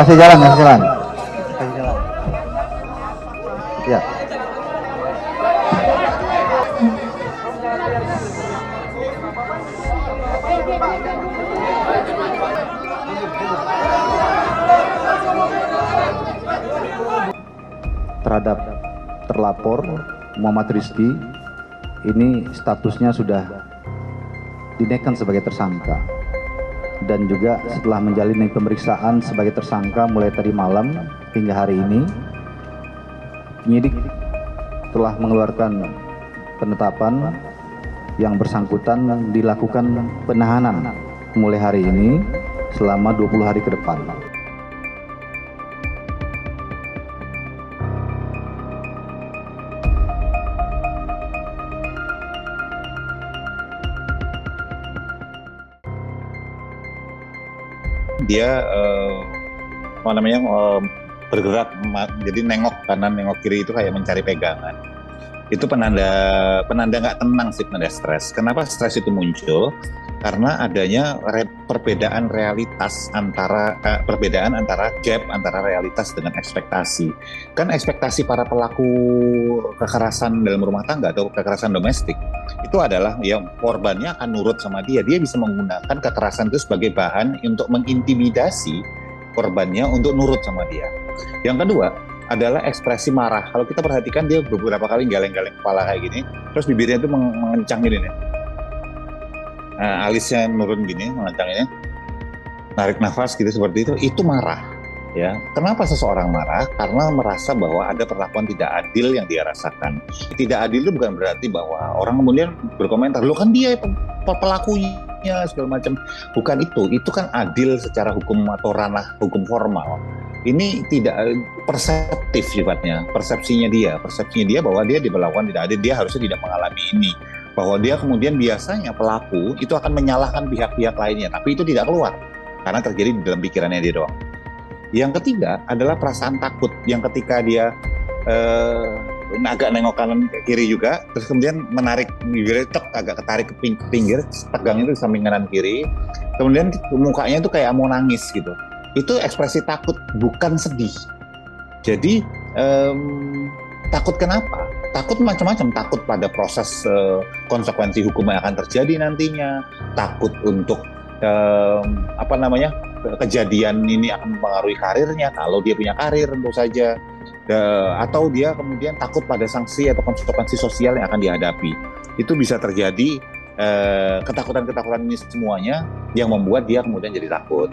Kasih jalan. Ya. Terhadap terlapor Muhammad Rizky, ini statusnya sudah dinaikkan sebagai tersangka. Dan juga setelah menjalani pemeriksaan sebagai tersangka mulai tadi malam hingga hari ini, penyidik telah mengeluarkan penetapan yang bersangkutan dilakukan penahanan mulai hari ini selama 20 hari ke depan. Dia bergerak, jadi nengok kanan nengok kiri itu kayak mencari pegangan. Itu penanda nggak tenang sih, penanda stres. Kenapa stres itu muncul? Karena adanya perbedaan antara gap antara realitas dengan ekspektasi. Kan ekspektasi para pelaku kekerasan dalam rumah tangga atau kekerasan domestik itu adalah yang korbannya akan nurut sama dia. Dia bisa menggunakan kekerasan itu sebagai bahan untuk mengintimidasi korbannya untuk nurut sama dia. Yang kedua adalah ekspresi marah. Kalau kita perhatikan, dia beberapa kali galeng-galeng kepala kayak gini, terus bibirnya itu mengencang gini nih. Alisnya nurun gini, mengencang ini, narik nafas gitu seperti itu marah. Ya, kenapa seseorang marah? Karena merasa bahwa ada perlakuan tidak adil yang dia rasakan. Tidak adil itu bukan berarti bahwa orang kemudian berkomentar, lo kan dia pelakunya segala macam. Bukan itu kan adil secara hukum atau ranah hukum formal. Ini tidak perseptif sifatnya, persepsinya dia bahwa dia diperlakukan tidak adil, dia harusnya tidak mengalami ini. Bahwa dia kemudian biasanya pelaku itu akan menyalahkan pihak-pihak lainnya, tapi itu tidak keluar karena terjadi di dalam pikirannya dia doang. Yang ketiga adalah perasaan takut yang ketika dia agak nengok kanan kiri juga, terus kemudian menarik bibirnya agak ketarik ke pinggir, tegang itu di samping kanan kiri, kemudian mukanya itu kayak mau nangis gitu. Itu ekspresi takut, bukan sedih. Jadi takut kenapa? Takut macam-macam, takut pada proses konsekuensi hukum yang akan terjadi nantinya, takut untuk kejadian ini akan mempengaruhi karirnya kalau dia punya karir tentu saja, atau dia kemudian takut pada sanksi atau konsekuensi sosial yang akan dihadapi. Itu bisa terjadi ketakutan-ketakutan ini semuanya yang membuat dia kemudian jadi takut.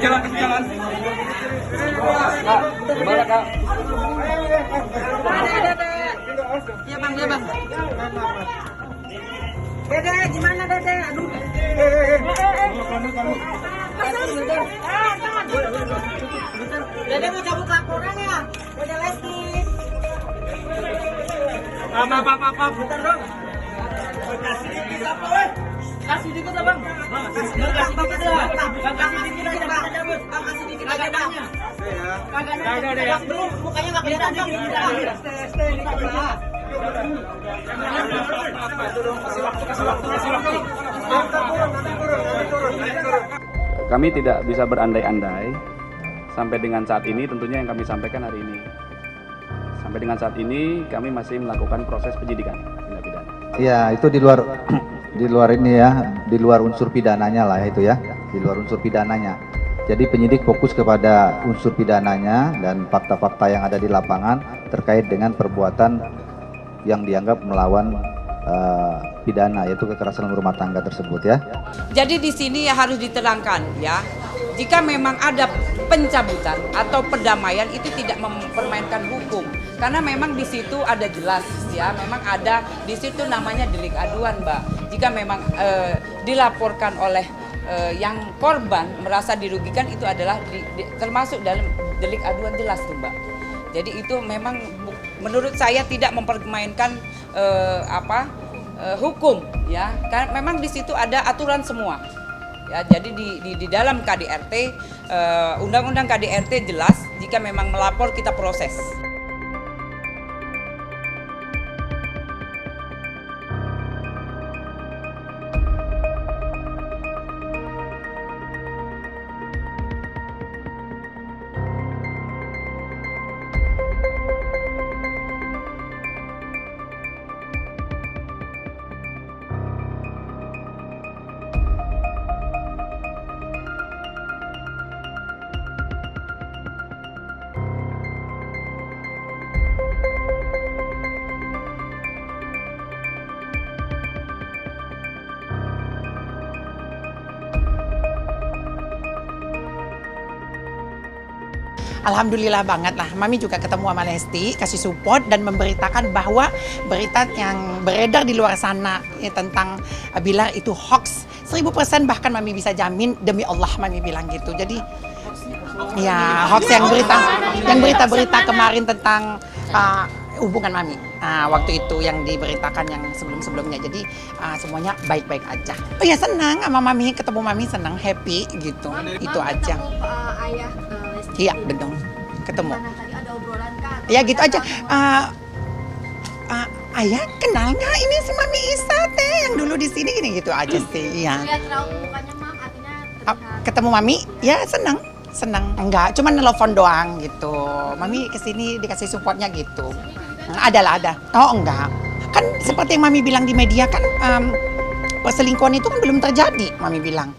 Jalan. Gimana, Kak? Iya, Bang. Dede, gimana, Dede? Aduh. Dede mau cabut laporan ya? Dede Lesti. Apa, bentar dong. Kasih dikit Abang. Kasih dikit aja. Kasih dikit aja, Bang. Kagak ada. Belum, mukanya enggak kelihatan, Bang. Kami tidak bisa berandai-andai sampai dengan saat ini, tentunya yang kami sampaikan hari ini. Sampai dengan saat ini kami masih melakukan proses penyidikan tindak pidana. Ya, itu di luar ini ya, di luar unsur pidananya lah itu ya, di luar unsur pidananya. Jadi penyidik fokus kepada unsur pidananya dan fakta-fakta yang ada di lapangan terkait dengan perbuatan yang dianggap melawan pidana, yaitu kekerasan rumah tangga tersebut ya. Jadi di sini ya harus diterangkan ya, jika memang ada pencabutan atau perdamaian itu tidak mempermainkan hukum, karena memang di situ ada jelas ya, memang ada di situ namanya delik aduan, Mbak. Jika memang dilaporkan oleh yang korban merasa dirugikan, itu adalah termasuk dalam delik aduan jelas tuh, Mbak. Jadi itu memang menurut saya tidak mempermainkan hukum ya, karena memang di situ ada aturan semua. Ya, jadi di dalam KDRT, undang-undang KDRT jelas, jika memang melapor kita proses. Alhamdulillah banget lah, Mami juga ketemu sama Lesti, kasih support dan memberitakan bahwa berita yang beredar di luar sana ya, tentang Bilar itu hoax 1000%, bahkan Mami bisa jamin demi Allah, Mami bilang gitu. Jadi ya hoax yang berita kemarin tentang hubungan Mami waktu itu yang diberitakan yang sebelum-sebelumnya. Jadi semuanya baik-baik aja. Oh ya, senang sama Mami, ketemu Mami senang, happy gitu. Itu aja. Ayah Iya, betul. Ketemu. tadi ada obrolan kan? Ya gitu aja. Ayah kenal nggak ini si Mami Isa teh yang dulu di sini gini gitu aja sih. Iya. Lihat raut mukanya Mam, artinya terlihat. Ketemu Mami, ya senang. Enggak, cuma nelfon doang gitu. Mami kesini dikasih supportnya gitu. Ada. Oh enggak. Kan seperti yang Mami bilang di media kan, perselingkuhan itu kan belum terjadi, Mami bilang.